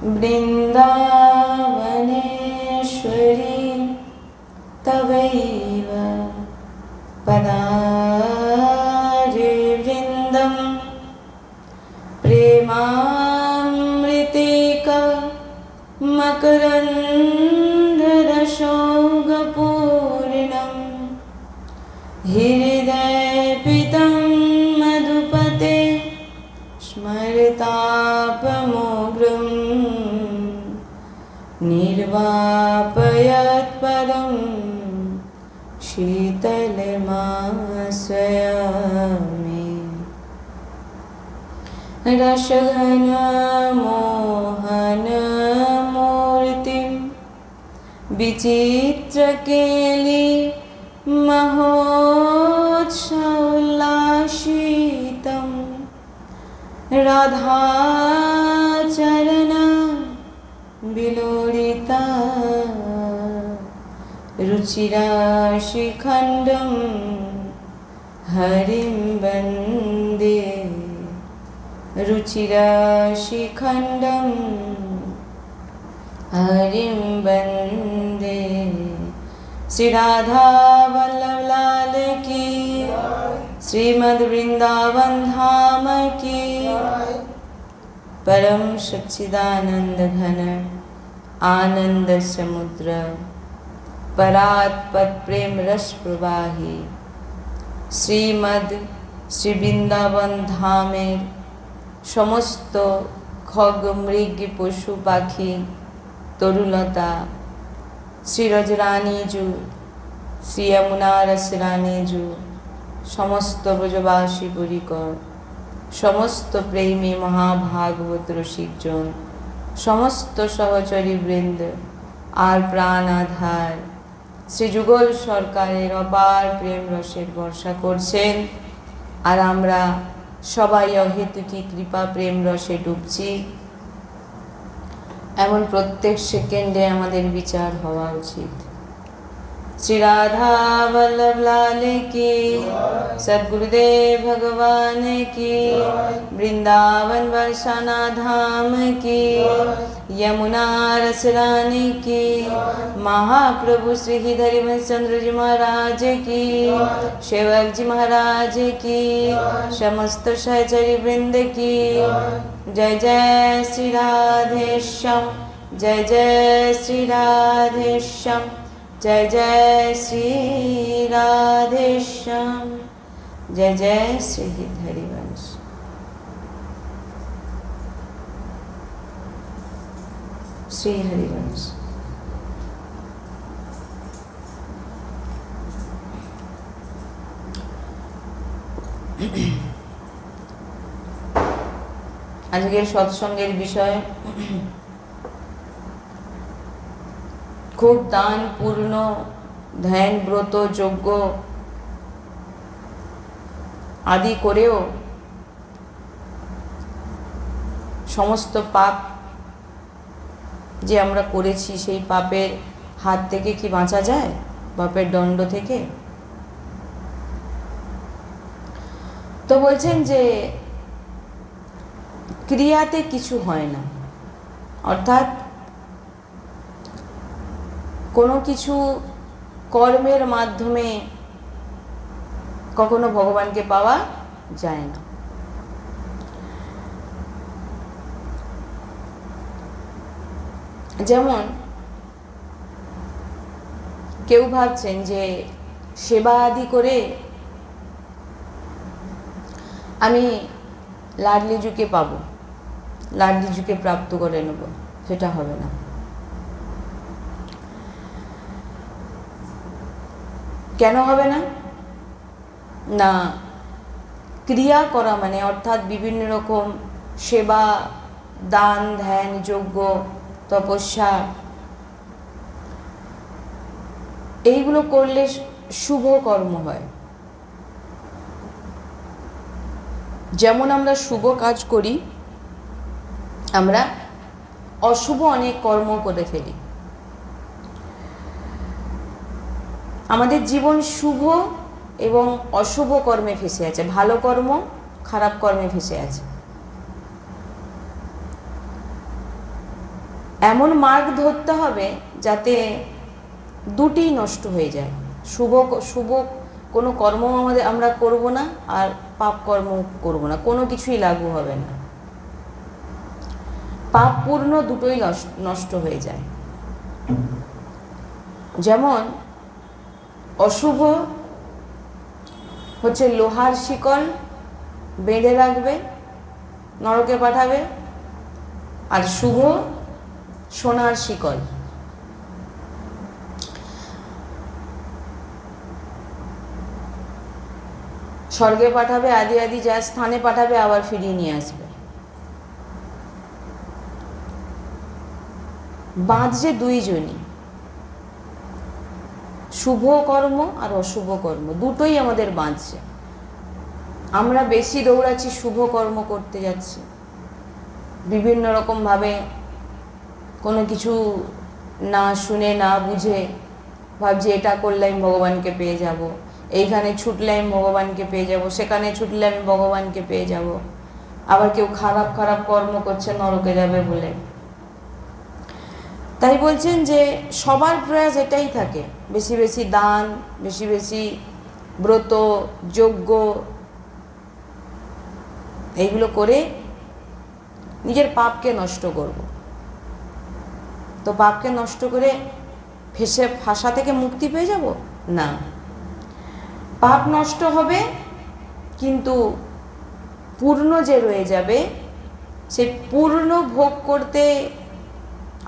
वृन्दावनेश्वरी तवैव पदारे वृन्दं प्रेमामृतेक मकरन्दरसौगपूर्णं हृदयपितं मधुपते स्मरतापमोघ्रं निर्वापयत्परं शीतलमाश्रयामि। रसघनमोहनमूर्तिं विचित्रकेली महोत्सवोल्लासितं राधाचरण विलोलिता रुचिराशिखण्डं हरिं वन्दे रुचिराशिखण्डं हरिं वन्दे। श्री राधा वल्लभ लाल की, श्रीमद् वृंदावन धाम की। परम सच्चिदानंद घन आनंद समुद्र परात्पर प्रेम रस प्रवाही श्रीमद् श्री बृंदावन धामेर समस्त खग मृग पशु पाखी तरुलता श्री रजरानीजू श्री यमुना रसरानीजू समस्त ब्रजवासी परिकर समस्त प्रेमी महाभागवत रसिकजन समस्त सहचरी वृंद और प्राण आधार श्री जुगल सरकारेर अपार प्रेम रसेर बर्षा करछेन और आमरा सबाई अहेतुकी कृपा प्रेम रसे डुबছি। एमन प्रत्येक सेकेंडे आमादेर विचार हवा उचित। श्री राधा वल्लभ लाल की, सद्गुरुदेव भगवान की, वृंदावन बरसाना धाम की, यमुना रसरानी की, महाप्रभु श्री हरिवंश चंद्र जी महाराज की, सेवक जी महाराज की, समस्त सहचरी वृंद की। जय जय श्री राधेश्याम, जय जय श्री राधेश्याम, जय जय श्री राधेश्याम, जय जय श्री हरिवंश। श्री हरिवंश। आजकेर सत्संगेर विषय खूब दानपूर्ण ध्यान व्रत यज्ञ आदि करेও समस्त पाप जे आमरा करेছি সেই পাপের হাত থেকে কি বাঁচা যায়, পাপের দণ্ড থেকে? তো বলছেন যে ক্রিয়াতে কিছু হয় না, অর্থাৎ কোনো কিছু কর্মের মাধ্যমে কখনো ভগবানকে পাওয়া যায় না। যেমন কেউ ভাবছেন যে সেবা আদি করে আমি লাডলিজুকে পাবো, লাডলিজুকে প্রাপ্ত করে নেব, সেটা হবে না। কেন হবে না? না, ক্রিয়া করা মানে অর্থাৎ বিভিন্ন রকম সেবা, দান, ধ্যান, যজ্ঞ, তপস্যা এইগুলো করলে শুভ কর্ম হয়। যেমন আমরা শুভ কাজ করি, আমরা অশুভ অনেক কর্ম করে ফেলি। আমাদের জীবন শুভ এবং অশুভ কর্মে ফেসে আছে, ভালো কর্ম খারাপ কর্মে ফেসে আছে। এমন মার্গ ধরতে হবে যাতে দুটিই নষ্ট হয়ে যায়। শুভ শুভ কোনো কর্ম আমরা করব না, আর পাপ কর্ম করব না, কোনো কিছুই লাগু হবে না। পাপ পূর্ণ দুটোই নষ্ট হয়ে যায়। যেমন অশুভ হচ্ছে লোহার শিকল বেঁধে রাখবে, নরকে পাঠাবে, আর শুভ সোনার শিকল। স্বর্গে পাঠাবে, আদি আদি যা স্থানে পাঠাবে, আবার ফিরিয়ে নিয়ে আসবে। বাঁধছে দুইজনই, শুভ কর্ম আর অশুভ কর্ম দুটোই আমাদের বাঁধছে। আমরা বেশি দৌড়াচ্ছি, শুভ কর্ম করতে যাচ্ছি, বিভিন্ন রকমভাবে কোনো কিছু না শুনে না বুঝে ভাবছি এটা করলে আমি ভগবানকে পেয়ে যাব, এইখানে ছুটলে আমি ভগবানকে পেয়ে যাব, সেখানে ছুটলে আমি ভগবানকে পেয়ে যাব। আবার কেউ খারাপ খারাপ কর্ম করছে নরকে যাবে বলে। তাই বলছেন যে সবার প্রয়াস এটাই থাকে, বেশি বেশি দান, বেশি বেশি ব্রত যজ্ঞ, এইগুলো করে নিজের পাপকে নষ্ট করব। তো পাপকে নষ্ট করে ফাঁসা থেকে মুক্তি পেয়ে যাব না, পাপ নষ্ট হবে কিন্তু পূর্ণ যে রয়ে যাবে, সেই পূর্ণ ভোগ করতে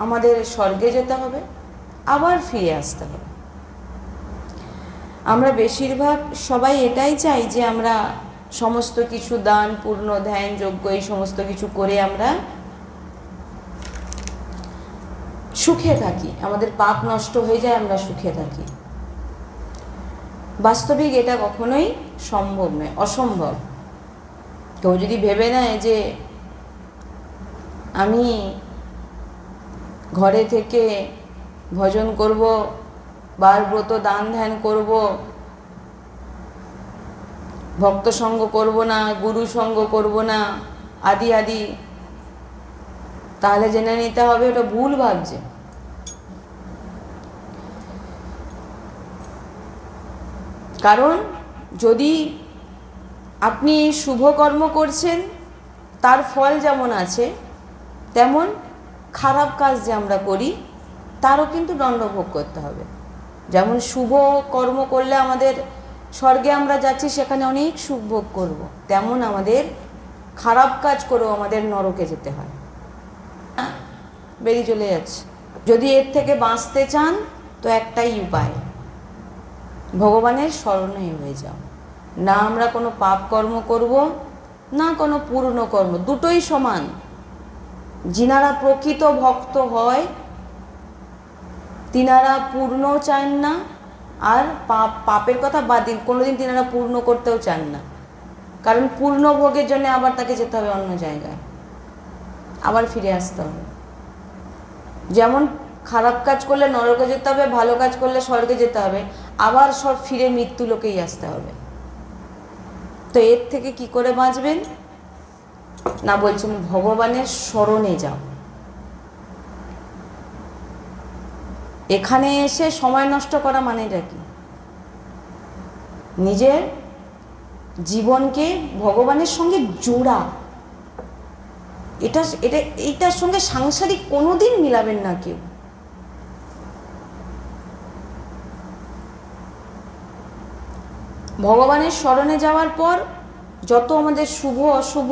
আমাদের স্বর্গে যেতে হবে, আবার ফিরে আসতে হবে। আমরা বেশিরভাগ সবাই এটাই চাই যে আমরা সমস্ত কিছু দান পূর্ণ ধ্যান যজ্ঞ এই সমস্ত কিছু করে আমরা সুখে থাকি, আমাদের পাপ নষ্ট হয়ে যায়, আমরা সুখে থাকি। বাস্তবিক এটা কখনোই সম্ভব নয়, অসম্ভব। কেউ যদি ভেবে নেয় যে আমি ঘরে থেকে ভজন করব, বার ব্রত দান ধ্যান করব, ভক্ত সঙ্গ করব না, গুরু সঙ্গ করব না, আদি আদি, তাহলে জেনে নিতে হবে ওটা ভুল ভাবছে। কারণ যদি আপনি শুভ কর্ম করছেন, তার ফল যেমন আছে, তেমন খারাপ কাজ যে আমরা করি তারও কিন্তু দণ্ড ভোগ করতে হবে। যেমন শুভ কর্ম করলে আমাদের স্বর্গে আমরা যাচ্ছি, সেখানে অনেক সুখ ভোগ করব, তেমন আমাদের খারাপ কাজ করেও আমাদের নরকে যেতে হয়, বেরিয়ে চলে যাচ্ছে। যদি এর থেকে বাঁচতে চান তো একটাই উপায়, ভগবানের শরণে হয়ে যাও। না আমরা কোনো পাপ কর্ম করব, না কোনো পূর্ণ কর্ম, দুটোই সমান। যিনারা প্রকৃত ভক্ত হয় তিনারা পূর্ণ চান না, আর পাপের কথা বাদ দিন, কোনোদিন তিনারা পূর্ণ করতেও চান না। কারণ পূর্ণ ভোগের জন্য আবার তাকে যেতে হবে অন্য জায়গায়, আবার ফিরে আসতে হবে। যেমন খারাপ কাজ করলে নরকে যেতে হবে, ভালো কাজ করলে স্বর্গে যেতে হবে, আবার সব ফিরে মৃত্যু লোকেই আসতে হবে। তো এর থেকে কি করে বাঁচবেন না, বলছেন ভগবানের শরণে যাও। এখানে এসে সময় নষ্ট করা মানেটা কি? নিজের জীবনকে ভগবানের সঙ্গে জোড়া, এটার সঙ্গে সাংসারিক কোনোদিন মিলাবেন না কেউ। ভগবানের শরণে যাওয়ার পর যত আমাদের শুভ অশুভ,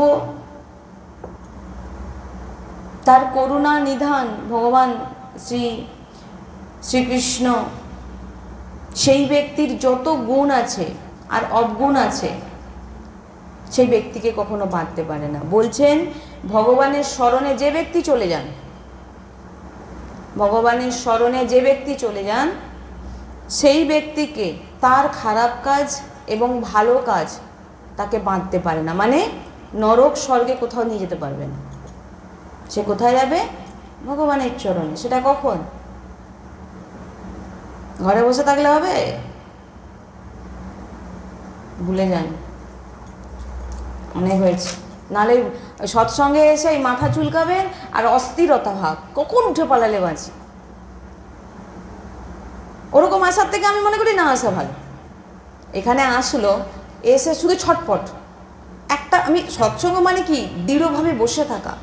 তার করুণা নিধান ভগবান শ্রীকৃষ্ণ, সেই ব্যক্তির যত গুণ আছে আর অবগুণ আছে, সেই ব্যক্তিকে কখনো বাঁধতে পারে না। বলছেন ভগবানের শরণে যে ব্যক্তি চলে যান, ভগবানের শরণে যে ব্যক্তি চলে যান, সেই ব্যক্তিকে তার খারাপ কাজ এবং ভালো কাজ তাকে বাঁধতে পারে না। মানে নরক স্বর্গে কোথাও নিয়ে যেতে পারবে না। সে কোথায় যাবে? ভগবানের চরণে। সেটা কখন? ঘরে বসে থাকলে হবে? ভুলে যান, অনেক হয়েছে। নাহলে সৎসঙ্গে এসে এই মাথা চুলকাবেন আর অস্থিরতা ভাব, কখন উঠে পালালে বাঁচি। ওরকম আসার থেকে আমি মনে করি না আসা ভালো। এখানে আসলো, এসে শুধু ছটপট একটা, আমি সৎসঙ্গ মানে কি দৃঢ়ভাবে বসে থাকা,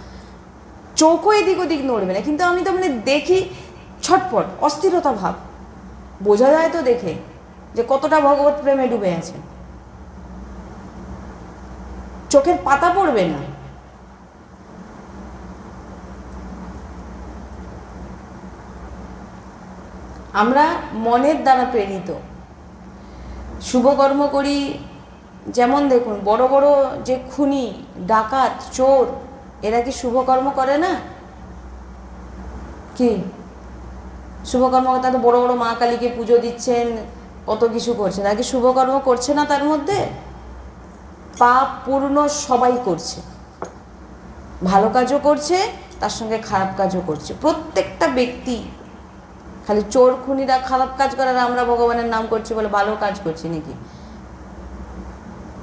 চোখও এদিক ওদিক নড়বে না, কিন্তু আমি তো মানে দেখি ছটপট অস্থিরতা ভাব, বোঝা যায় তো দেখে যে কতটা ভগবত প্রেমে ডুবে আছে। চোখের পাতা পড়বে না। আমরা মনের দ্বারা প্রেরিত শুভকর্ম করি। যেমন দেখুন, বড় বড় যে খুনি, ডাকাত, চোর, এরা কি শুভকর্ম করে না? কি শুভকর্ম? তারা বড় বড় মা কালীকে পুজো দিচ্ছেন, কত কিছু করছেন, তারা কি শুভকর্ম করছে না? তার মধ্যে পাপ পূর্ণ সবাই করছে, ভালো কাজও করছে, তার সঙ্গে খারাপ কাজও করছে। প্রত্যেকটা ব্যক্তি, খালি চোর খুনিরা খারাপ কাজ করার আমরা ভগবানের নাম করছি বলে ভালো কাজ করছি নাকি?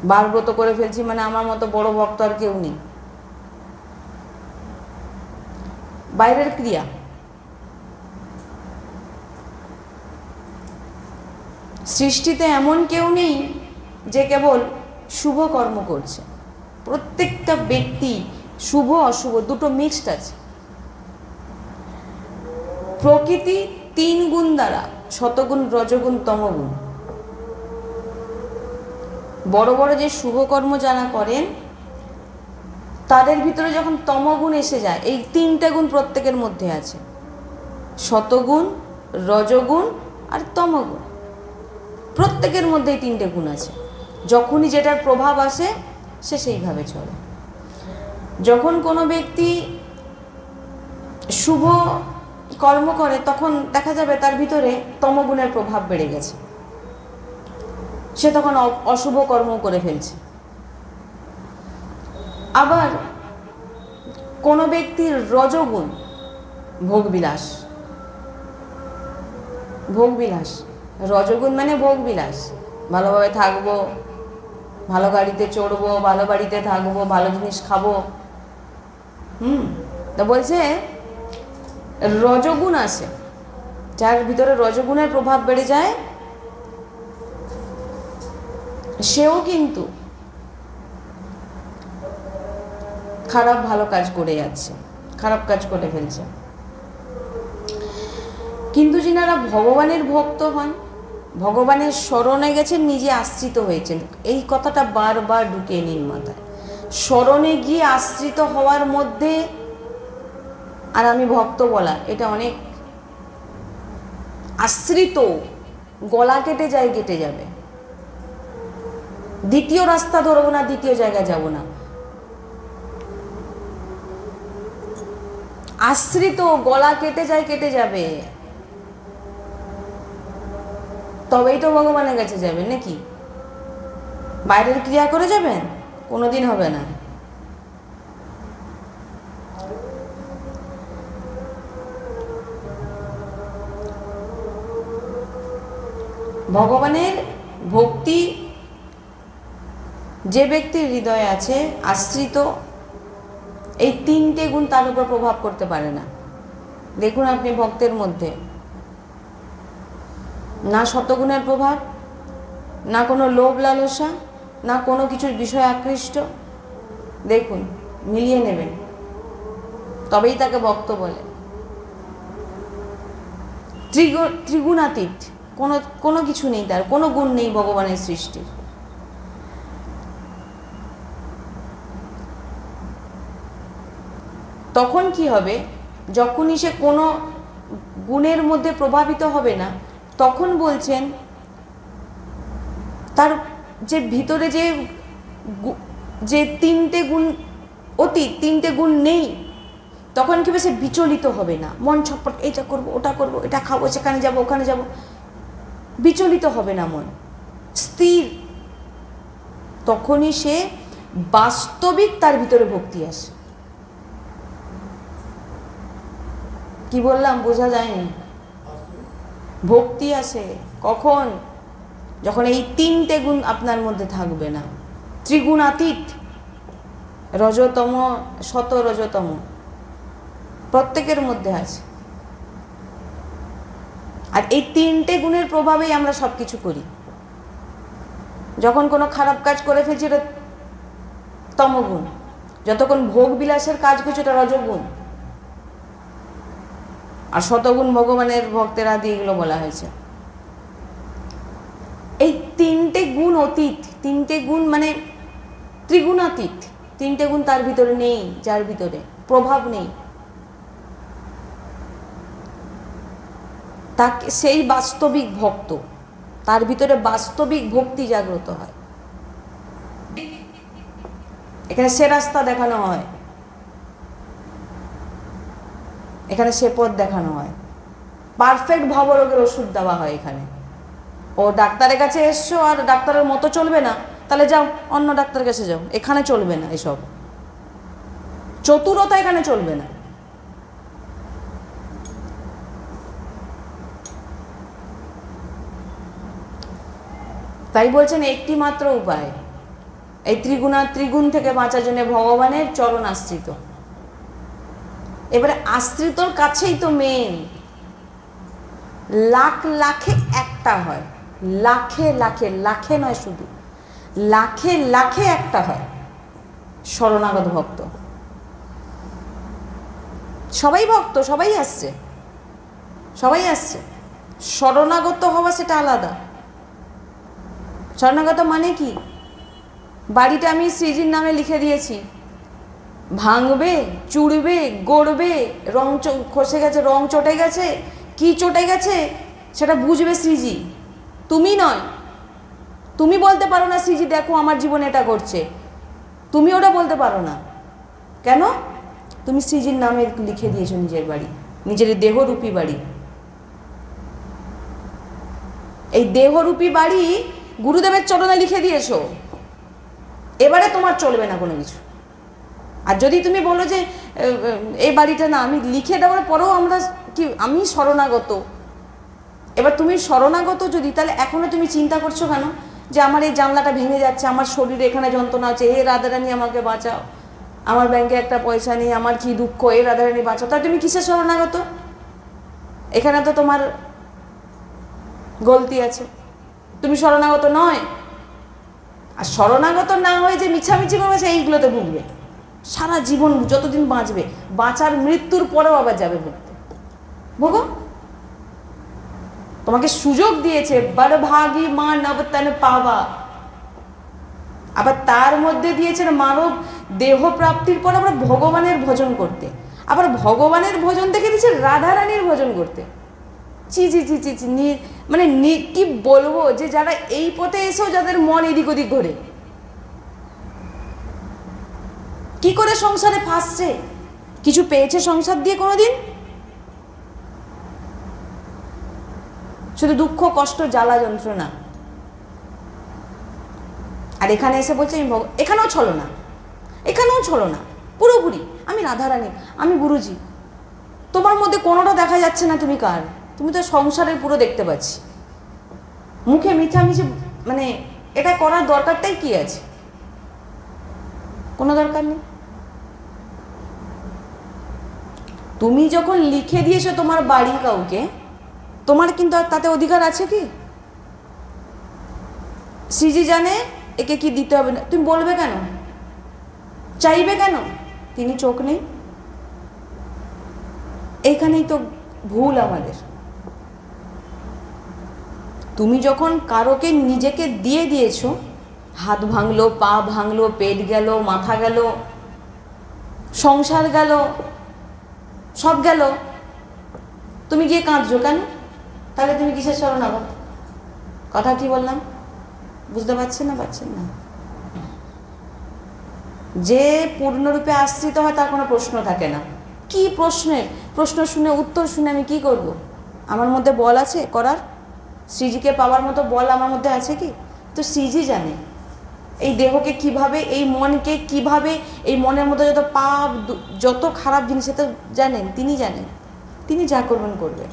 বারব্রত করে ফেলছি মানে আমার মতো বড় ভক্ত আর কেউ নেই। বাইরের ক্রিয়া। সৃষ্টিতে এমন কেউ নেই যে কেবল শুভ কর্ম করছে। প্রত্যেকটা ব্যক্তি শুভ অশুভ দুটো মিক্সড আছে। প্রকৃতি 3 গুণ দ্বারা, শতগুণ, রজগুণ, তমগুণ। বড় বড় যে শুভকর্ম যারা করেন তাদের ভিতরে যখন তমগুণ এসে যায়, এই 3টে গুণ প্রত্যেকের মধ্যে আছে, শতগুণ, রজগুণ আর তমগুণ। প্রত্যেকের মধ্যে এই 3টে গুণ আছে। যখনই যেটার প্রভাব আসে সে সেইভাবে চলে। যখন কোনো ব্যক্তি শুভ কর্ম করে তখন দেখা যাবে তার ভিতরে তমগুণের প্রভাব বেড়ে গেছে, সে তখন অশুভ কর্ম করে ফেলছে। আবার কোনো ব্যক্তির রজগুণ, ভোগবিলাস, ভোগবিলাস, রজগুণ মানে ভোগবিলাস, ভালোভাবে থাকবো, ভালো গাড়িতে চড়বো, ভালো বাড়িতে থাকবো, ভালো জিনিস খাবো। তা বলছে রজগুণ আসে, যার ভিতরে রজগুণের প্রভাব বেড়ে যায় সেও কিন্তু খারাপ ভালো কাজ করে যাচ্ছে, খারাপ কাজ করে ফেলছে। কিন্তু যিনারা ভগবানের ভক্ত হন, ভগবানের শরণে গেছেন, নিজে আশ্রিত হয়েছেন, এই কথাটা বারবার ঢুকিয়ে নিন মাথায়। শরণে গিয়ে আশ্রিত হওয়ার মধ্যে আর আমি ভক্ত বলা, এটা অনেক আশ্রিত, গলা কেটে যায়, কেটে যাবে। দ্বিতীয় রাস্তা ধরবো না, দ্বিতীয় জায়গায় যাব না। আশ্রিত, গলা কেটে যায়, কেটে যাবে, তবেই তো ভগবানের কাছে যাবেন নাকি? বাইরের ক্রিয়া করে যাবেন? কোনোদিন হবে না। ভগবানের ভক্তি যে ব্যক্তির হৃদয়ে আছে, আশ্রিত, এই 3টে গুণ তার উপর প্রভাব করতে পারে না। দেখুন আপনি ভক্তের মধ্যে না শতগুণের প্রভাব, না কোনো লোভ লালসা, না কোনো কিছুর বিষয় আকৃষ্ট। দেখুন, মিলিয়ে নেবেন, তবেই তাকে ভক্ত বলে। ত্রিগুণাতীত, কোনো কিছু নেই, তার কোনো গুণ নেই ভগবানের সৃষ্টির। তখন কি হবে? যখনই সে কোনো গুণের মধ্যে প্রভাবিত হবে না, তখন বলছেন তার যে ভিতরে যে 3টে গুণ অতীত, 3টে গুণ নেই, তখন কি সে বিচলিত হবে না। মন ছটপট, এটা করব, ওটা করব, এটা খাবো, সেখানে যাব, ওখানে যাব, বিচলিত হবে না, মন স্থির। তখনই সে বাস্তবিক তার ভিতরে ভক্তি আসে। কি বললাম বোঝা যায়নি? ভক্তি আসে কখন? যখন এই 3টে গুণ আপনার মধ্যে থাকবে না। ত্রিগুণাতীত, রজতম, শত রজতম প্রত্যেকের মধ্যে আছে। আর এই তিনটে গুণের প্রভাবেই আমরা সব কিছু করি। যখন কোনো খারাপ কাজ করে ফেলছি এটা তমগুণ, যতক্ষণ ভোগ বিলাসের কাজ করছি এটা রজগুণ, আর শতগুণ ভগবানের ভক্তের আদি এগুলো বলা হয়েছে। এই তিনটে গুণ অতীত, তিনটে গুণ মানে ত্রিগুণাতীত, তিনটে গুণ তার ভিতরে নেই, যার ভিতরে প্রভাব নেই, তাকে সেই বাস্তবিক ভক্ত, তার ভিতরে বাস্তবিক ভক্তি জাগ্রত হয়। এখানে সে রাস্তা দেখানো হয়, এখানে সে পথ দেখানো হয়, পারফেক্ট ভবরোগের ওষুধ দেওয়া হয়। এখানে ও ডাক্তারের কাছে এসছো আর ডাক্তারের মতো চলবে না, তাহলে যাও অন্য ডাক্তারের কাছে যাও, এখানে চলবে না, এসব চতুরতা এখানে চলবে না। তাই বলছেন একটি মাত্র উপায় এই ত্রিগুণ থেকে বাঁচার জন্য ভগবানের চরণ আশ্রিত। এবারে আশ্রিতর কাছেই তো মেন, লাখ লাখে একটা হয়, লাখে লাখে, লাখে নয় শুধু, লাখে লাখে একটা হয় শরণাগত ভক্ত। সবাই ভক্ত, সবাই আসছে, সবাই আসছে, শরণাগত হওয়া সেটা আলাদা। শরণাগত মানে কি? বাড়িটা আমি শ্রীজির নামে লিখে দিয়েছি, ভাঙবে, চুড়বে, গড়বে, রং খসে গেছে, রং চটে গেছে, কি চটে গেছে সেটা বুঝবে শ্রীজি, তুমি নয়। তুমি বলতে পারো না শ্রীজি দেখো আমার জীবনে এটা ঘটছে, তুমি ওটা বলতে পারো না। কেন? তুমি শ্রীজির নামে লিখে দিয়েছো নিজের বাড়ি, নিজের দেহরূপী বাড়ি। এই দেহরূপী বাড়ি গুরুদেবের চরণে লিখে দিয়েছো, এবারে তোমার চলবে না কোনো কিছু। আর যদি তুমি বলো যে এই বাড়িটা না আমি লিখে দেওয়ার পরেও আমরা কি আমি শরণাগত, এবার তুমি শরণাগত যদি, তাহলে এখনো তুমি চিন্তা করছো কেন যে আমার এই জানলাটা ভেঙে যাচ্ছে, আমার শরীরে এখানে যন্ত্রণা আছে, হে রাধারানী আমাকে বাঁচাও, আমার ব্যাংকে একটা পয়সা নেই, আমার কি দুঃখ, হে রাধারানী বাঁচাও। তাহলে তুমি কিসের শরণাগত? এখানে তো তোমার গলতি আছে, তুমি শরণাগত নয়। আর শরণাগত না হয়ে যে মিছামিছি করবে এইগুলোতে ভুগবে সারা জীবন, যতদিন বাঁচবে, বাঁচার মৃত্যুর পরেও আবার যাবে ভুগতে। ভোগো, তোমাকে সুযোগ দিয়েছে বড় ভাগী মা নবতন পাওয়া, আবার তার মধ্যে দিয়েছেন মানব দেহ প্রাপ্তির পর আবার ভগবানের ভজন করতে, আবার ভগবানের ভজন দেখে দিয়েছে রাধারানীর ভজন করতে। চি চি চি চি চি, মানে কি বলবো, যে যারা এই পথে এসেও যাদের মন এদিক ওদিক ঘোরে, কি করে সংসারে ফাঁসছে? কিছু পেয়েছে সংসার দিয়ে কোনোদিন? শুধু দুঃখ, কষ্ট, জ্বালা, যন্ত্রণা। আর এখানে এসে বলছে আমি এখানেও ছলো না, এখানেও ছলো না, পুরোপুরি আমি রাধারানী, আমি গুরুজি। তোমার মধ্যে কোনোটা দেখা যাচ্ছে না তুমি কার, তুমি তো সংসারের পুরো দেখতে পাচ্ছি। মুখে মিছামিছি, মানে এটা করার দরকারটাই কি আছে? কোনো দরকার নেই। তুমি যখন লিখে দিয়েছো তোমার বাড়ি কাউকে, তোমার কিন্তু আর তাতে অধিকার আছে কি? শ্রীজি জানে একে কি দিতে হবে না, তুমি বলবে কেন, চাইবে কেন? তিনি চোখ নেই? এইখানেই তো ভুল আমাদের। তুমি যখন কারোকে নিজেকে দিয়ে দিয়েছো, হাত ভাঙলো, পা ভাঙলো, পেট গেল, মাথা গেল, সংসার গেল, সব গেল, তুমি গিয়ে কাঁদছো কেন? তাহলে তুমি কিসের শরণাগত? কথা কি বললাম বুঝতে পারছেন না? পারছেন না? যে পূর্ণরূপে আশ্রিত হয় তার কোনো প্রশ্ন থাকে না। কি প্রশ্নের প্রশ্ন শুনে, উত্তর শুনে আমি কি করব? আমার মধ্যে বল আছে করার? শ্রীজিকে পাওয়ার মতো বল আমার মধ্যে আছে কি? তো শ্রীজি জানে এই দেহকে কিভাবে, এই মনকে কিভাবে, এই মনের মধ্যে যত পাপ, যত খারাপ জিনিস, সেটা জানেন, তিনি জানেন, তিনি যা করবেন করবেন।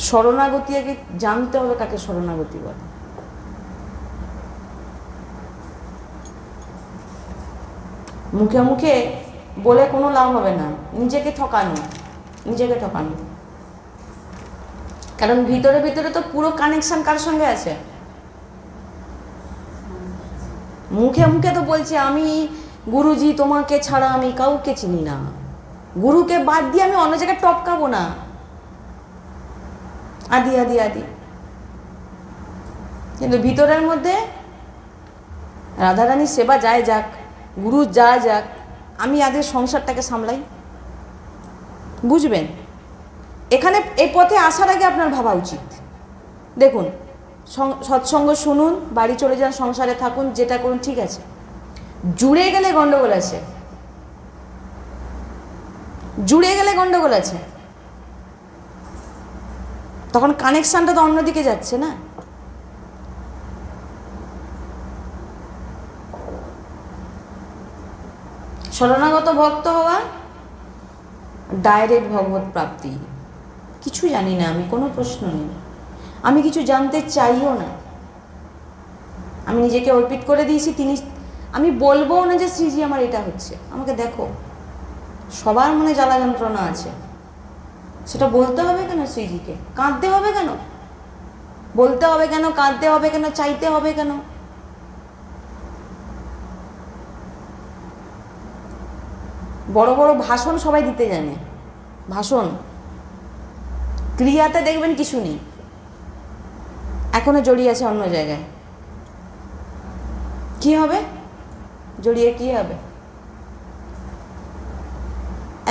শরণাগতি আগে জানতে হবে কাকে শরণাগতি বলে। মুখে মুখে বলে কোনো লাভ হবে না, নিজেকে ঠকানো, নিজেকে ঠকানো। কারণ ভিতরে ভিতরে তো পুরো কানেকশন কার সঙ্গে আছে? মুখে মুখে তো বলছি আমি গুরুজি তোমাকে ছাড়া আমি কাউকে চিনি না, গুরুকে বাদ দিয়ে আমি অন্য জায়গায় টপকাবো না, আদি আদি আদি। কিন্তু ভিতরের মধ্যে রাধারানীর সেবা যায় যাক, গুরু যা যাক, আমি আগে সংসারটাকে সামলাই। বুঝবেন? এখানে এই পথে আসার আগে আপনার ভাবা উচিত। দেখুন, সৎসঙ্গ শুনুন, বাড়ি চলে যান, সংসারে থাকুন, যেটা করুন ঠিক আছে। জুড়ে গেলে গন্ডগোল আছে, জুড়ে গেলে গন্ডগোল আছে, তখন কানেকশনটা তো অন্যদিকে যাচ্ছে না। শরণাগত ভক্ত হওয়া ডাইরেক্ট ভগবত প্রাপ্তি। কিছু জানি না আমি, কোনো প্রশ্ন নেই, আমি কিছু জানতে চাইও না, আমি নিজেকে অর্পিত করে দিয়েছি। তিনি, আমি বলবো না যে শ্রীজি আমার এটা হচ্ছে, আমাকে দেখো। সবার মনে জ্বালা যন্ত্রণা আছে, সেটা বলতে হবে কেন শ্রীজিকে? কাঁদতে হবে কেন? বলতে হবে কেন? কাঁদতে হবে কেন? চাইতে হবে কেন? বড় বড় ভাষণ সবাই দিতে জানে, ভাষণ, ক্রিয়াতে দেখবেন কিছু নেই, এখনো জড়িয়ে আছে অন্য জায়গায়। কি হবে? জড়িয়ে কি হবে?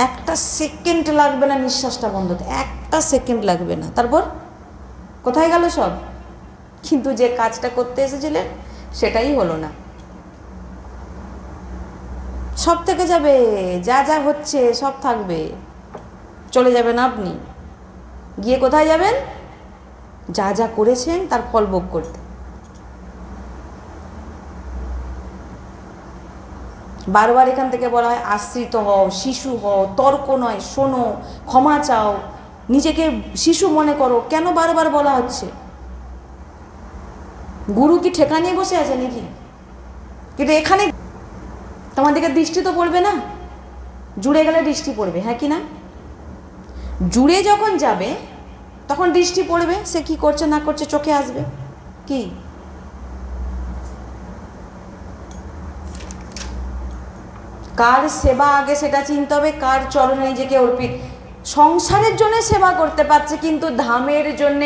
একটা সেকেন্ড লাগবে না নিঃশ্বাসটা বন্ধ হতে, একটা সেকেন্ড লাগবে না। তারপর কোথায় গেল সব? কিন্তু যে কাজটা করতে এসেছিলেন সেটাই হলো না। সব থেকে যাবে, যা যা হচ্ছে সব থাকবে, চলে যাবেন আপনি। গিয়ে কোথায় যাবেন? যা যা করেছেন তার ফল ভোগ করতে। বারবার এখান থেকে বলা হয় আশ্রিত হও, শিশু হও, তর্ক নয়, শোনো, ক্ষমা চাও, নিজেকে শিশু মনে করো। কেন বারবার বলা হচ্ছে? গুরু কি ঠেকা নিয়ে বসে আছে নাকি? কিন্তু এখানে তোমাদেরকে দৃষ্টি তো পড়বে না, জুড়ে গেলে দৃষ্টি পড়বে, হ্যাঁ কি না? জুড়ে যখন যাবে তখন দৃষ্টি পড়বে, সে কি করছে না করছে চোখে আসবে। কি কার সেবা আগে সেটা চিনতে হবে, কার চরণে নিজেকে অর্পিত। সংসারের জন্য সেবা করতে পারছে, কিন্তু ধামের জন্য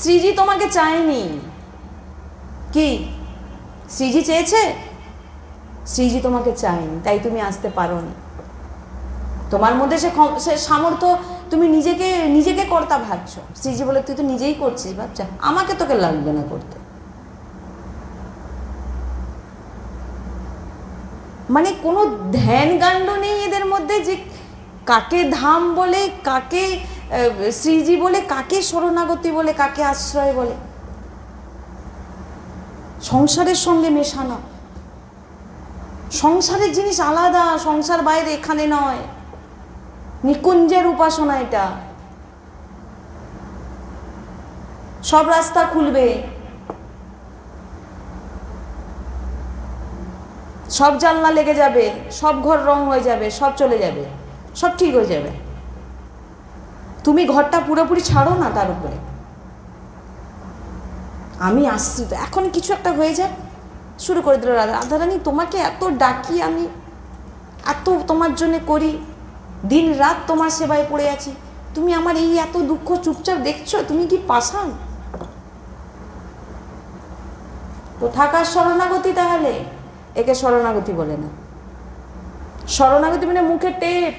শ্রীজি তোমাকে চায়নি। কি শ্রীজি চেয়েছে? শ্রীজি তোমাকে চায়নি, তাই তুমি আসতে পারোনি। তোমার মধ্যে সে সামর্থ্য, তুমি নিজেকে কর্তা ভাবছো। শ্রীজি বলে তুই তো নিজেই করছিস, ভাবছা আমাকে তোকে লাগবে না করতে। মানে কোনো ধ্যান কাণ্ড নেই এদের মধ্যে, যে কাকে ধাম বলে, কাকে শ্রীজি বলে, কাকে শরণাগতি বলে, কাকে আশ্রয় বলে। সংসারের সঙ্গে মেশানো, সংসারের জিনিস আলাদা, সংসার বাইরে, এখানে নয়। নিকুঞ্জের উপাসনা এটা। সব রাস্তা খুলবে, সব জানলা লেগে যাবে, সব ঘর রং হয়ে যাবে, সব চলে যাবে, সব ঠিক হয়ে যাবে। তুমি ঘরটা পুরোপুরি ছাড়ো না, তার উপরে আমি আসছি তো, এখন কিছু একটা হয়ে যায়, শুরু করে দিল রাধারানী তোমাকে এত ডাকি, আমি এত তোমার জন্য করি, দিন রাত তোমার সেবায় পড়ে আছি, তুমি আমার এই এত দুঃখ চুপচাপ দেখছো, তুমি কি পাষাণ? কোথাকার শরণাগতি তাহলে? একে শরণাগতি বলে না। শরণাগতি মানে মুখে টেপ,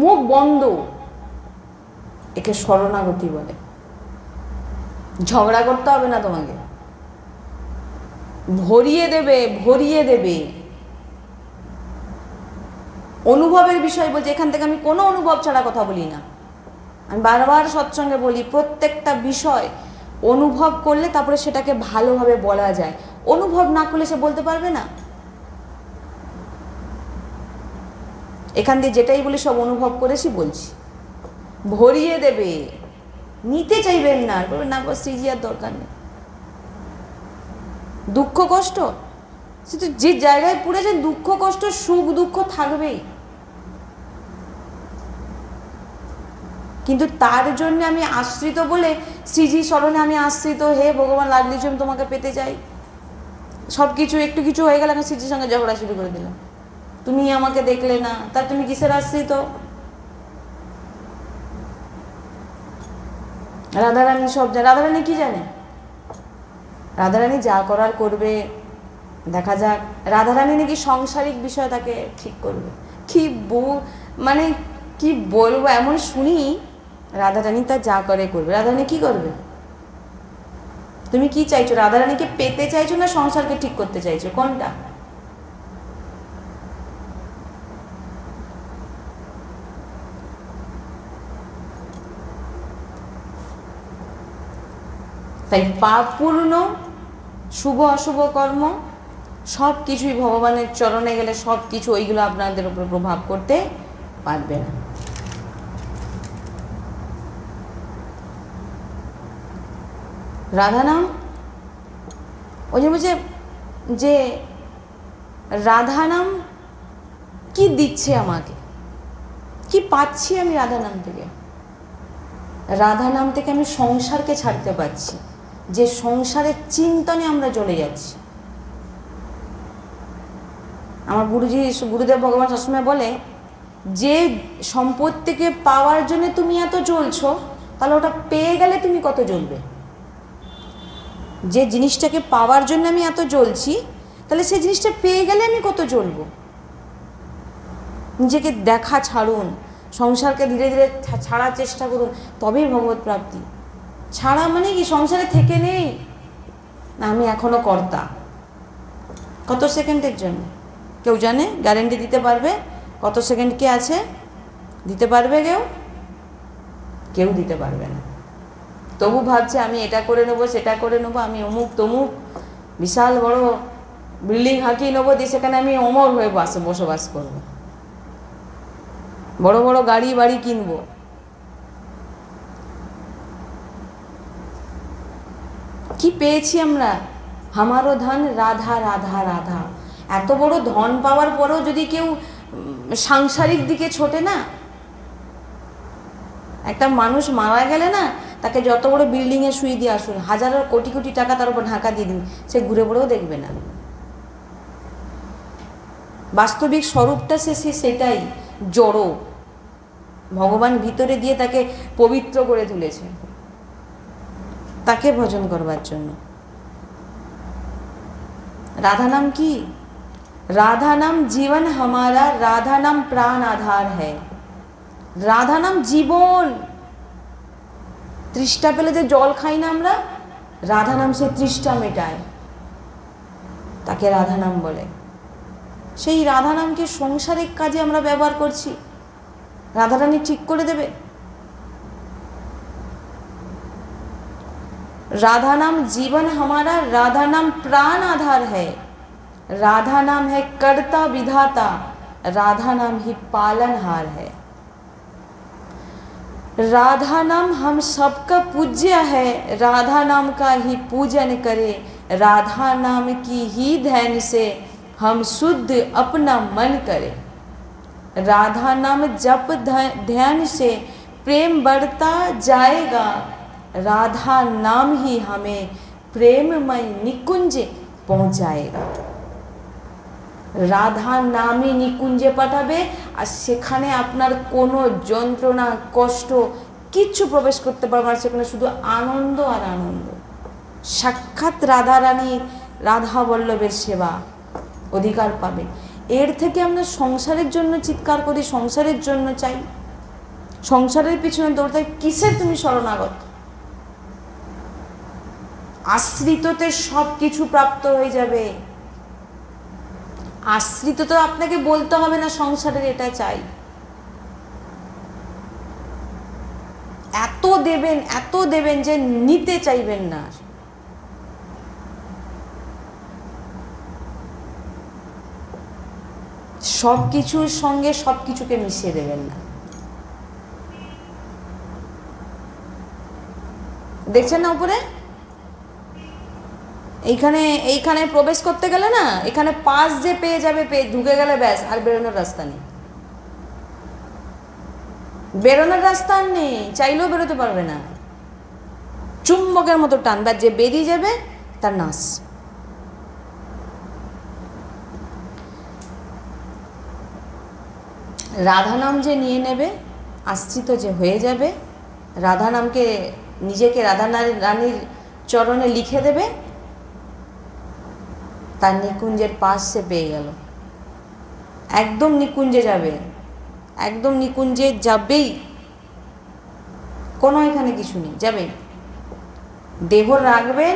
মুখ বন্ধ, একে শরণাগতি বলে। ঝগড়া করতে হবে না তোমাকে, ভরিয়ে দেবে, ভরিয়ে দেবে। অনুভবের বিষয় বলছে, এখান থেকে আমি কোনো অনুভব ছাড়া কথা বলি না। আমি বারবার সৎসঙ্গে বলি, প্রত্যেকটা বিষয় অনুভব করলে তারপরে সেটাকে ভালোভাবে বলা যায়। অনুভব না করলে সে বলতে পারবে না। এখান দিয়ে যেটাই বলি সব অনুভব করেছি বলছি। ভরিয়ে দেবে, নিতে চাইবেন না, বলবেন না শ্রীজি আর দরকার নেই। দুঃখ কষ্ট সে তো যে জায়গায় পড়েছেন দুঃখ কষ্ট সুখ দুঃখ থাকবেই, কিন্তু তার জন্য আমি আশ্রিত বলে শ্রীজি স্মরণে আমি আশ্রিত, হে ভগবান লাডলি আমি তোমাকে পেতে চাই, সব কিছু একটু কিছু হয়ে গেলে আমি শ্রীজির সঙ্গে ঝগড়া শুরু করে দিলাম, তুমি আমাকে দেখলে না, তার তুমি কিসের আশ্রিত? রাধারানী সব জানে। রাধারানী কি জানে? রাধারানী যা করার করবে, দেখা যাক। রাধারানী নাকি সাংসারিক বিষয় তাকে ঠিক করবে। কি মানে কি বলবো, এমন শুনি রাধারানী তা যা করে করবে। রাধারানী কি করবে? তুমি কি চাইছো? রাধারানীকে পেতে চাইছো না সংসারকে ঠিক করতে চাইছো? কোনটা? তাই পাপপূর্ণ শুভ অশুভ কর্ম সব কিছুই ভগবানের চরণে গেলে সব কিছু ওইগুলো আপনাদের উপর প্রভাব করতে পারবে না। রাধা নাম ওই যে বলছে যে রাধা নাম কি দিচ্ছে আমাকে, কি পাচ্ছি আমি রাধা নাম থেকে? রাধা নাম থেকে আমি সংসারকে ছাড়তে পারছি, যে সংসারের চিন্তনে আমরা চলে যাচ্ছি। আমার গুরুদেব ভগবান সবসময় বলে যে সম্পত্তিকে পাওয়ার জন্য তুমি এত চলছো, তাহলে ওটা পেয়ে গেলে তুমি কত জ্বলবে। যে জিনিসটাকে পাওয়ার জন্য আমি এত জ্বলছি, তাহলে সেই জিনিসটা পেয়ে গেলে আমি কত জ্বলবো। নিজেকে দেখা ছাড়ুন, সংসারকে ধীরে ধীরে ছাড়ার চেষ্টা করুন, তবেই ভগবত প্রাপ্তি। ছাড়া মানে কি সংসারে থেকে নেই না, আমি এখনো কর্তা। কত সেকেন্ডের জন্য কেউ জানে? গ্যারেন্টি দিতে পারবে কত সেকেন্ড কে আছে? দিতে পারবে কেউ? কেউ দিতে পারবে না। তবু ভাবছে আমি এটা করে নেবো, সেটা করে নেবো, আমি অমুক তমুক বিশাল বড় বিল্ডিং হাঁকিয়ে নেবো, দিয়ে সেখানে আমি অমর হয়ে বসবাস করবো, বড় বড় গাড়ি বাড়ি কিনবো। কি পেয়েছি আমরা? আমারও ধন রাধা রাধা রাধা। এত বড় ধন পাওয়ার পরেও যদি কেউ সাংসারিক দিকে ছোটে না, একটা মানুষ মারা গেলে না, তাকে যত বড় বিল্ডিংয়ে শুয়ে দিয়ে আসুন, হাজার কোটি কোটি টাকা তার উপর ঢাকা দিয়ে দিন, সে ঘুরে ঘুরেও দেখবে না। বাস্তবিক স্বরূপটা সেটাই জড়ো। ভগবান ভিতরে দিয়ে তাকে পবিত্র করে তুলেছে, তাকে ভজন করবার জন্য। राधा नाम की, राधा नाम जीवन हमारा, राधा नाम प्राण आधार है। राधा नाम जीवन। तृष्णा पेले जे जल खाई ना आमरा, राधा नाम से तृष्णा मेटाय, ताके राधा नाम बोले। সেই রাধা নামকে সংসারিক কাজে আমরা ব্যবহার করছি, রাধারানী ঠিক করে দেবে। राधा नाम जीवन हमारा, राधा नाम प्राण आधार है, राधा नाम है कर्ता विधाता, राधा नाम ही पालनहार है। राधा नाम हम सबका पूज्य है, राधा नाम का ही पूजन करे, राधा नाम की ही ध्यान से हम शुद्ध अपना मन करें। राधा नाम जप ध्यान से प्रेम बढ़ता जाएगा, राधा नाम ही हमें प्रेममय निकुंज पहुंचाएगा। राधा नामी निकुंजे पाठाबे, और सेखाने आपनार कोनो যন্ত্রণা কষ্ট किच्छु प्रवेश करते पारबे ना, सेखाने शुधु आनंद और आनंद। साक्षात राधा रानी राधा बल्लभের सेवा अधिकार पाबे। एर थेके आमरा संसारेर जन्य चित्कार करी, संसारेर जन्य चाই, संसारेर पिछने दौड़ते किसेर तुमी शरणागत। आश्रितते सब किछु प्राप्त हो जाबे। आश्रित तो आपनाके बोलते होबे ना संसारेर एटा चाই, एतो देबेन जे निते चाइबेन ना। सब किछुर संगे सब किछुके मिशिয়ে देबेन ना। देखছেন না উপরে এইখানে এইখানে প্রবেশ করতে গেলে না, এখানে পাস যে পেয়ে যাবে, ঢুকে গেলে ব্যাস, আর বেরোনোর রাস্তা নেই। বেরোনোর রাস্তা আর নেই, চাইলেও বেরোতে পারবে না। চুম্বকের মতো টান, বা যে বেরিয়ে যাবে তার নাশ। রাধা নাম যে নিয়ে নেবে, আশ্রিত যে হয়ে যাবে, রাধা নামকে নিজেকে রাধা রানীর চরণে লিখে দেবে, তার নিকুঞ্জের পাশ সে পেয়ে গেল। একদম নিকুঞ্জে যাবে, একদম নিকুঞ্জে যাবেই, কোনো এখানে কিছু নেই, যাবে। দেহ রাখবেন,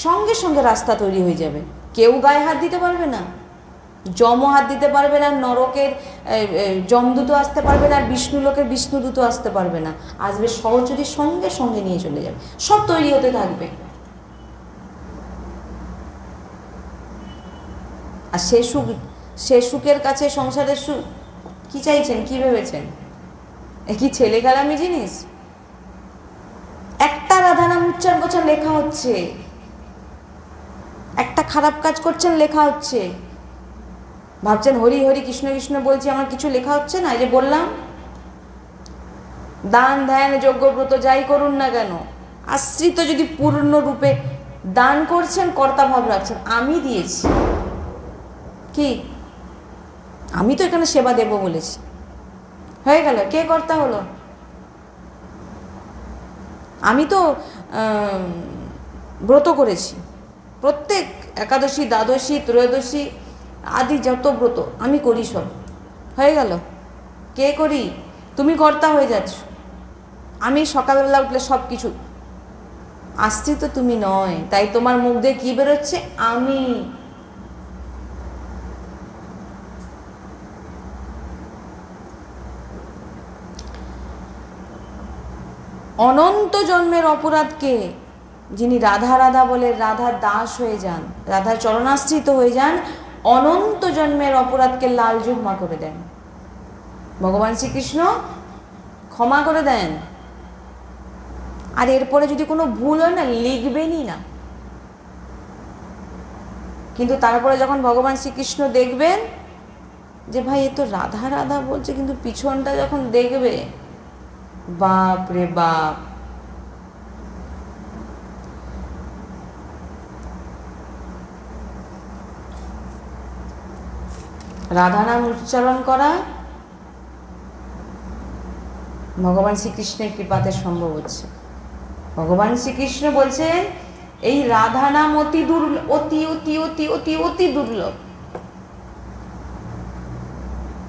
সঙ্গে সঙ্গে রাস্তা তৈরি হয়ে যাবে। কেউ গায়ে হাত দিতে পারবে না, যমও হাত দিতে পারবে না, নরকের যমদূত আসতে পারবে না, আর বিষ্ণু লোকের বিষ্ণুদূত আসতে পারবে না। আসবে সহচরী, সঙ্গে সঙ্গে নিয়ে চলে যাবে, সব তৈরি হতে থাকবে। আর সে সুখের কাছে সংসারের সুখ কি চাইছেন, কি ভেবেছেন? এ কি ছেলে গালামি জিনিস? একটা রাধা নাম উচ্চারণ করছেন, লেখা হচ্ছে। একটা খারাপ কাজ করছেন, লেখা হচ্ছে। ভাবছেন হরি হরি কৃষ্ণ কৃষ্ণ বলছি, আমার কিছু লেখা হচ্ছে না? এই যে বললাম, দান ধ্যান যজ্ঞ ব্রত যাই করুন না কেন, আশ্রিত যদি পূর্ণরূপে দান করছেন, কর্তা ভাব রাখছেন, আমি দিয়েছি, কি আমি তো এখানে সেবা দেব বলেছি, হয়ে গেল। কে কর্তা হলো? আমি তো ব্রত করেছি, প্রত্যেক একাদশী, দ্বাদশী, ত্রয়োদশী আদি যত ব্রত আমি করি, সব হয়ে গেল। কে করি? তুমি কর্তা হয়ে যাচ্ছ। আমি সকালবেলা উঠলে সব কিছু, আসছি তো তুমি নয়, তাই তোমার মুখ দিয়ে কী বেরোচ্ছে? আমি। অনন্ত জন্মের অপরাধকে যিনি রাধা রাধা বলে রাধার দাস হয়ে যান, রাধার চরণাশ্রিত হয়ে যান, অনন্ত জন্মের অপরাধকে লাল জুম্মা করে দেন ভগবান শ্রীকৃষ্ণ, ক্ষমা করে দেন। আর এরপরে যদি কোনো ভুল হয় না, লিখবেনই না। কিন্তু তারপরে যখন ভগবান শ্রীকৃষ্ণ দেখবেন যে ভাই এ তো রাধা রাধা বলছে, কিন্তু পিছনটা যখন দেখবে, বাপ রে বাপ। রাধা নাম উচ্চারণ করা ভগবান শ্রীকৃষ্ণের কৃপাতে সম্ভব হচ্ছে। ভগবান শ্রীকৃষ্ণ বলছেন এই রাধা নাম অতি দুর্লভ, অতি অতি অতি অতি অতি দুর্লভ।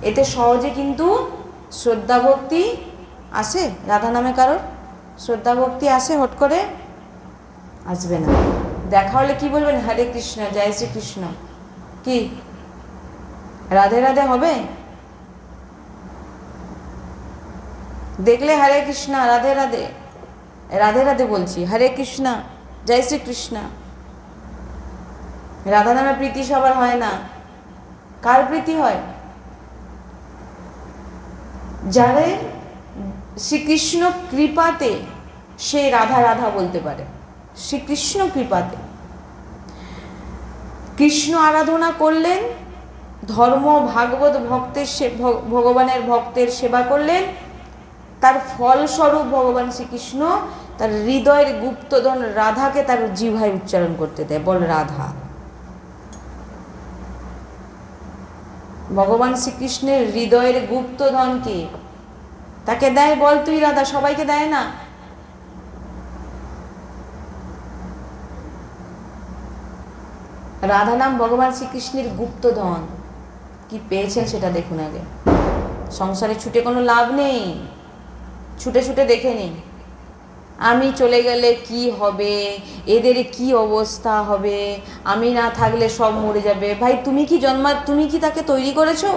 এতে সহজে কিন্তু শ্রদ্ধা ভক্তি আসে। রাধা নামে কারোর শ্রদ্ধা ভক্তি আসে? হট করে আসবে না। দেখা হলে কি বলবেন? হরে কৃষ্ণ, জয় শ্রীকৃষ্ণ। কি রাধে রাধে হবে? দেখলে হরে কৃষ্ণ, রাধে রাধে, রাধে রাধে বলছি, হরে কৃষ্ণ, জয় শ্রীকৃষ্ণ। রাধা নামে প্রীতি সবার হয় না। কার প্রীতি হয়? যাদের শ্রীকৃষ্ণ কৃপাতে সে রাধা রাধা বলতে পারে। শ্রীকৃষ্ণ কৃপাতে কৃষ্ণ আরাধনা করলেন, ধর্ম ভাগবত ভক্তের ভগবানের ভক্তের সেবা করলেন, তার ফলস্বরূপ ভগবান শ্রীকৃষ্ণ তার হৃদয়ের গুপ্তধন রাধাকে তার জিহ্বায় উচ্চারণ করতে দেয়, বল রাধা। ভগবান শ্রীকৃষ্ণের হৃদয়ের গুপ্তধন কি তাকে দেয়? বল তুই রাধা। সবাইকে দেয় না। রাধা নাম ভগবান শ্রীকৃষ্ণের গুপ্তধন। কি পেয়েছেন সেটা দেখুন আগে। সংসারে ছুটে কোনো লাভ নেই, ছুটে ছুটে দেখে নিন আমি চলে গেলে কি হবে, এদের কি অবস্থা হবে, আমি না থাকলে সব মরে যাবে। ভাই তুমি কি তাকে তৈরি করেছো?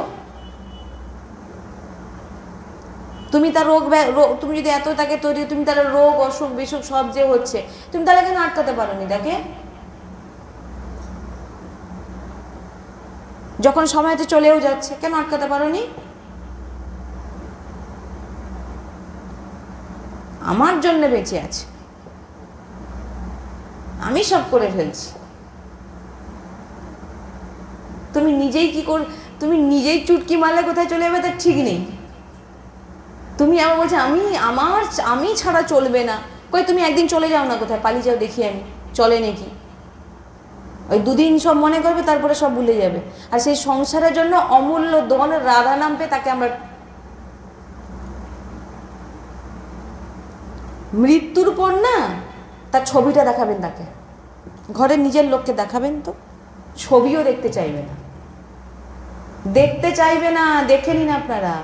তুমি তার তুমি যদি এত তাকে তৈরি, তুমি তার রোগ অসুখ বিসুখ সব যে হচ্ছে, তুমি তাহলে কেন আটকাতে পারোনি তাকে? যখন সময়তে চলেও যাচ্ছে, কেন আটকাতে পারোনি? আমার জন্য বেঁচে আছে, আমি সব করে ফেলছি, তুমি নিজেই তুমি নিজেই চুটকি মারলে কোথায় চলে যাবে তার ঠিক নেই। তুমি আবার বলছো আমি ছাড়া চলবে না। কই তুমি একদিন চলে যাও না, কোথায় পালিয়ে যাও দেখি আমি, চলে নাকি? ওই দুদিন সব মনে করবে, তারপরে সব ভুলে যাবে। আর সেই সংসারের জন্য অমূল্য ধন রাধা নাম পেয়ে তাকে আমরা মৃত্যুর পর না তার ছবিটা দেখাবেন, তাকে ঘরের নিজের লোককে দেখাবেন, তো ছবিও দেখতে চাইবে না, দেখে নিন আপনারা,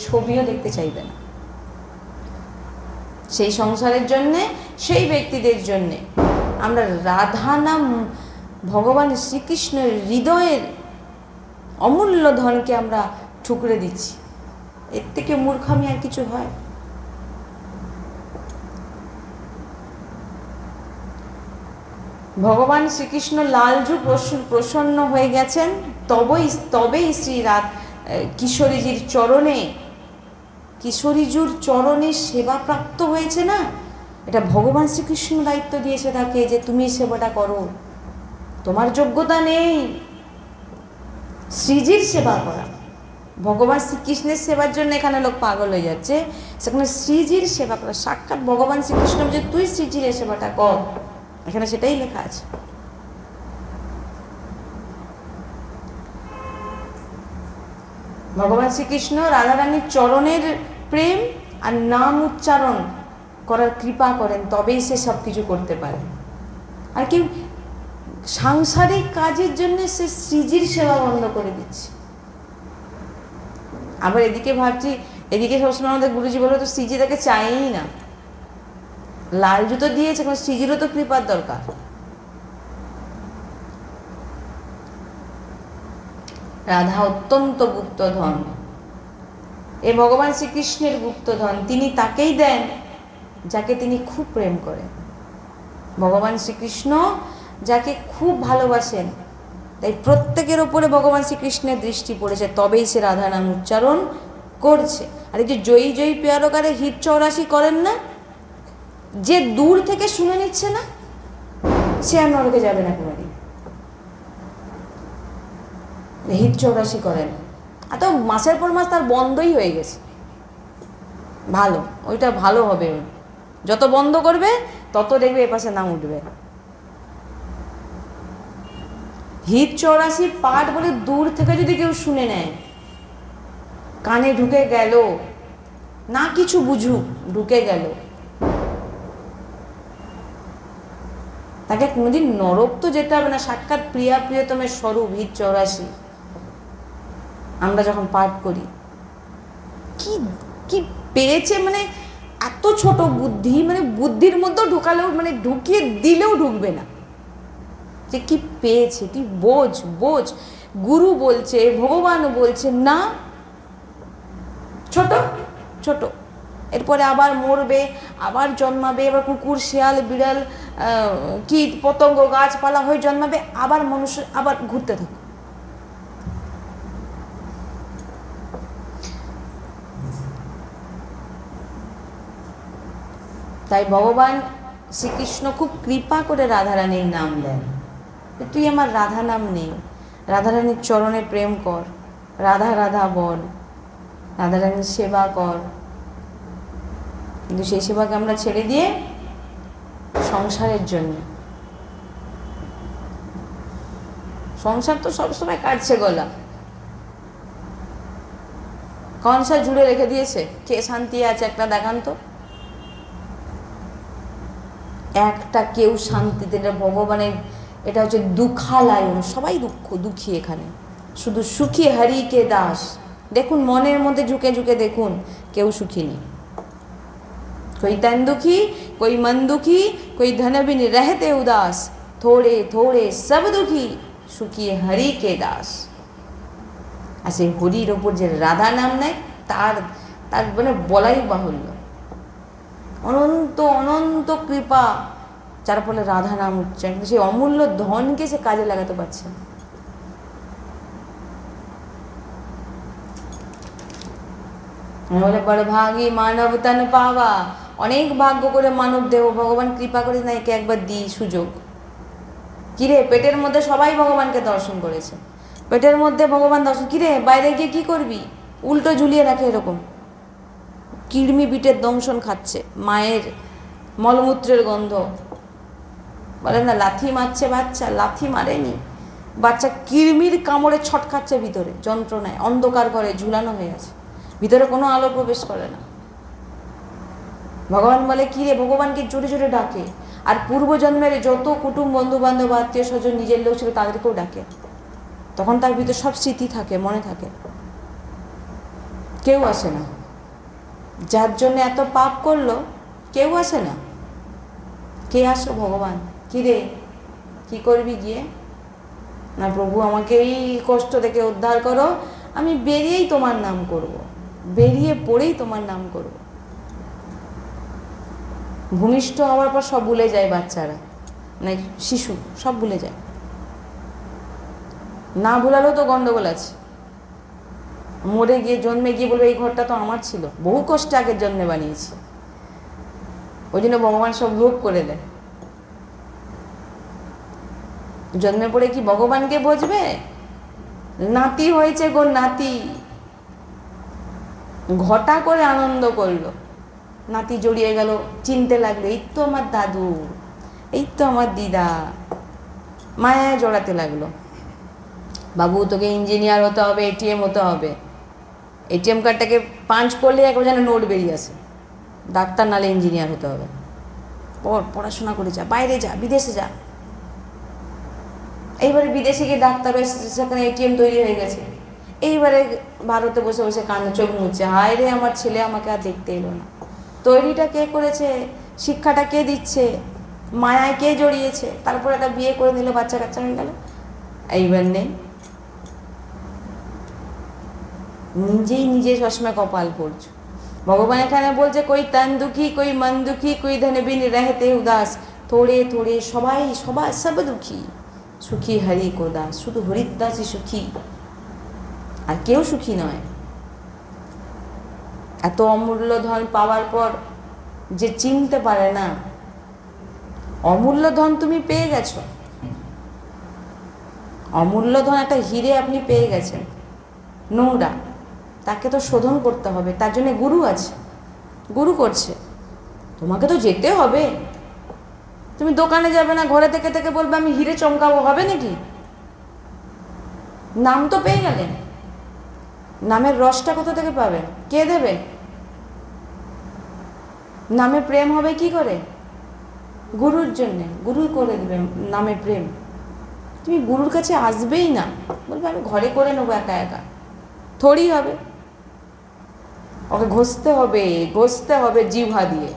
ছবিও দেখতে চাইবে না। সেই সংসারের জন্যে, সেই ব্যক্তিদের জন্যে আমরা রাধা নাম, ভগবান শ্রীকৃষ্ণের হৃদয়ের অমূল্য ধনকে আমরা ঠুকরে দিচ্ছি। এর থেকে মূর্খামি আর কিছু হয়? ভগবান শ্রীকৃষ্ণ লালজু প্রসন্ন হয়ে গেছেন, তবেই শ্রী কিশোরীজির চরণে, কিশোরীজুর চরণে সেবা প্রাপ্ত হয়েছে না। এটা ভগবান শ্রীকৃষ্ণ দায়িত্ব দিয়েছে তাকে, যে তুমি সেবাটা করো, তোমার যোগ্যতা নেই শ্রীজির সেবা করা। ভগবান শ্রীকৃষ্ণের সেবার জন্য এখানে লোক পাগল হয়ে যাচ্ছে, সেখানে শ্রীজির সেবা করা। সাক্ষাৎ ভগবান শ্রীকৃষ্ণ যে তুই শ্রীজির সেবাটা কর, এখানে সেটাই লেখা আছে। ভগবান শ্রীকৃষ্ণ রাধারানীর চরণের প্রেম আর নাম উচ্চারণ করার কৃপা করেন, তবেই সে সব কিছু করতে পারে। আর কেউ সাংসারিক কাজের জন্য সে শ্রীজির সেবা বন্ধ করে দিচ্ছে। আবার এদিকে ভাবছি, এদিকে সবসময় আমাদের গুরুজি বলে তো শ্রীজি তাকে চায়ই না। লাল জুতো দিয়েছে, কারণ শ্রীজিরও তো কৃপার দরকার। রাধা অত্যন্ত গুপ্তধন, এ ভগবান শ্রীকৃষ্ণের গুপ্তধন। তিনি তাকেই দেন যাকে তিনি খুব প্রেম করেন। ভগবান শ্রীকৃষ্ণ যাকে খুব ভালোবাসেন, তাই প্রত্যেকের ওপরে ভগবান শ্রীকৃষ্ণের দৃষ্টি পড়েছে, তবেই সে রাধা নাম উচ্চারণ করছে। আর এই যে জয়ী জয়ী পেয়ারকারে হিত 84 করেন না, যে দূর থেকে শুনে নিচ্ছে না, সে আর নরকে যাবে না কোনোদিন। হিত 84 করেন, আর তো মাসের পর মাস তার বন্ধই হয়ে গেছে। ভালো, ওইটা ভালো হবে। যত বন্ধ করবে তত দেখবে এপাশে নাম উঠবে। হিত 84 পাঠ বলে দূর থেকে যদি কেউ শুনে নেয়, কানে ঢুকে গেল, না কিছু বুঝুক, ঢুকে গেল, তাকে কোনোদিন নরক তো যেতে হবে না। সাক্ষাৎ প্রিয়া প্রিয়তমের স্বরূপ হিত 84 আমরা যখন পাঠ করি, কি কি পেয়েছে, মানে এত ছোট বুদ্ধি, মানে বুদ্ধির মধ্যেও ঢুকালেও, মানে ঢুকিয়ে দিলেও ঢুকবে না, যে কি পেয়েছে। তুই বোঝ, গুরু বলছে, ভগবান বলছে না, ছোট ছোট, এরপরে আবার মরবে, আবার জন্মাবে, এবার কুকুর শিয়াল বিড়াল কীট পতঙ্গ গাছপালা হয়ে জন্মাবে, আবার মানুষ আবার ঘুরতে থাকে। তাই ভগবান শ্রীকৃষ্ণ খুব কৃপা করে রাধারানীর নাম দেন। তুই আমার রাধা নাম নেই, রাধারানীর চরণে প্রেম কর, রাধা রাধা বল, রাধারানীর সেবা কর। কিন্তু সেই সেবাকে আমরা ছেড়ে দিয়ে সংসারের জন্য, সংসার তো সবসময় কাটছে গলা, কনসা জুড়ে রেখে দিয়েছে, কে শান্তি আছে একটা দেখান তো, একটা কেউ শান্তিতে। এটা ভগবানের, এটা হচ্ছে দুঃখালায়ন, সবাই দুঃখী এখানে, শুধু সুখী হরি কে দাস। দেখুন মনের মধ্যে ঝুঁকে ঝুঁকে দেখুন, কেউ সুখী নেই। कोई तन दुखी, कोई मन दुखी, कोई धन बिन रहते उदास, थोड़े थोड़े सब दुखी, सुखी हरि के दास। আর সেই হরির ওপর যে রাধা নাম নেয়, তার মানে বলাই বাহুল্য, অনন্ত অনন্ত কৃপা, যার ফলে রাধা নাম উচ্চারণ, কিন্তু সেই অমূল্য ধনকে সে কাজে লাগাতে পারছে না। বলে বড় ভাগী মানব তন পাওয়া, অনেক ভাগ্য করে মানব দেহ, ভগবান কৃপা করে না, একে একবার দিই সুযোগ। কিরে, পেটের মধ্যে সবাই ভগবানকে দর্শন করেছে, পেটের মধ্যে ভগবান দর্শন, কিরে বাইরে গিয়ে কী করবি, উল্টো ঝুলিয়ে রাখে এরকম, কৃমি পিঠের দংশন খাচ্ছে, মায়ের মলমূত্রের গন্ধ। বলে না লাথি মারছে বাচ্চা, লাথি মারেনি, বাচ্চা কৃমির কামড়ে ছটকাচ্ছে ভিতরে, যন্ত্রণায় অন্ধকার ঘরে ঝুলানো হয়ে আছে, ভিতরে কোনো আলো প্রবেশ করে না। ভগবান বলে কিরে, ভগবানকে জোরে জোরে ডাকে, আর পূর্বজন্মের যত কুটুম বন্ধু বান্ধব আত্মীয় স্বজন নিজের লোক ছিল তাদেরকেও ডাকে, তখন তার ভিতরে সব স্মৃতি থাকে, মনে থাকে। কেউ আসে না, যার জন্য এত পাপ করলো কেউ আসে না। কে আসো? ভগবান। কিরে কি করবি গিয়ে? না প্রভু আমাকে এই কষ্ট থেকে উদ্ধার করো, আমি বেরিয়েই তোমার নাম করব, বেরিয়ে পড়েই তোমার নাম করব। ভূমিষ্ঠ হওয়ার পর সব ভুলে যায় বাচ্চারা, মানে শিশু সব ভুলে যায়। না ভুলালেও তো গন্ডগোল আছে। মরে গিয়ে জন্মে গিয়ে বলবে এই ঘরটা তো আমার ছিল, বহু কষ্টে আগের জন্মে বানিয়েছি। ওই জন্য ভগবান সব লোভ করে দেয়। জন্মে পড়ে কি ভগবানকে বুঝবে? নাতি হয়েছে গো নাতি, ঘটা করে আনন্দ করলো, নাতি জড়িয়ে গেল, চিনতে লাগলো এই তো আমার দাদু, এই তো আমার দিদা, মায়ায় জড়াতে লাগলো। বাবু তোকে ইঞ্জিনিয়ার হতে হবে, এটিএম হতে হবে, এটিএম কার্ডটাকে পাঞ্চ করলে একবার যেন নোট বেরিয়ে আসে, ডাক্তার নালে ইঞ্জিনিয়ার হতে হবে, পড়াশোনা করে যা, বাইরে যা, বিদেশে যা। এইবারে বিদেশে গিয়ে ডাক্তার এসেছে, সেখানে এটিএম তৈরি হয়ে গেছে, এইবারে ভারতে বসে বসে কান্না, চোখ মুছছে, হায় রে আমার ছেলে আমাকে আর দেখতে এলো না। তৈরিটা কে করেছে? শিক্ষাটা কে দিচ্ছে? মায়ায় কে জড়িয়েছে? তারপর একটা বিয়ে করে নিলে বাচ্চা কাচ্চা হয়ে গেল, এইবার নেই। নিজেই নিজে সবসময় কপাল পড়ছো। ভগবান এখানে বলছে কই তন দুঃখী, কই মন দুঃখী, কই ধন বিন রহতে উদাস, থোড়ে থোড়ে সবাই সবাই সব দুঃখী, সুখী হরি কো দাস, শুধু হরিদাসই সুখী, আর কেউ সুখী নয়। এত অমূল্য ধন পাওয়ার পর যে চিনতে পারে না, অমূল্য ধন তুমি পেয়ে গেছো, অমূল্য ধন একটা হিরে আপনি পেয়ে গেছেন, নোংরা, তাকে তো শোধন করতে হবে, তার জন্য গুরু আছে, গুরু করছে, তোমাকে তো যেতে হবে। তুমি দোকানে যাবে না, ঘরে থেকে থেকে বলবে আমি হিরে চমকাবো, হবে নাকি? নাম তো পেয়ে গেলেন, নামের রসটা কোথা থেকে পাবেন? কে দেবে? নামে প্রেম হবে কি করে? গুরুর জন্যে, গুরু করে দেবে নামে প্রেম। তুমি গুরুর কাছে আসবেই না, বলবে আমি ঘরে করে নেবো একা একা, থোড়ি হবে। ওকে ঘষতে হবে, ঘষতে হবে জিহ্বা দিয়ে,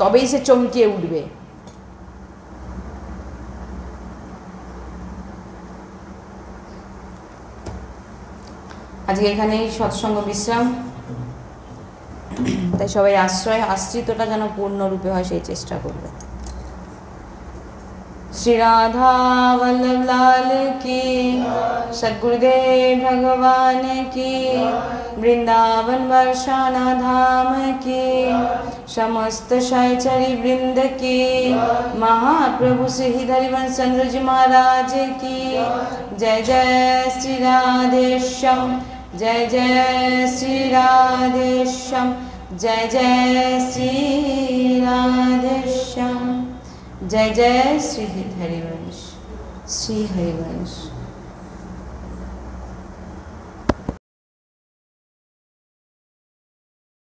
তবেই সে চমকিয়ে উঠবে। আজকে এখানেই সৎসঙ্গ বিশ্রাম। তাই সবাই আশ্রিতটা যেন পূর্ণরূপে হয় সেই চেষ্টা করবে। श्री राधा वल्लभ लाल की, सद्गुरुदेव भगवान की, वृंदावन वर्षाना धाम की, समस्त सहचरी वृंद की, महाप्रभु श्री हरिवंश चंद्र जी महाराज की जय। जय श्री राधेश्याम, जय जय श्री राधेश्याम, जय जय श्री राधेश्याम, जय जय श्री हरिवंश, श्री हरिवंश।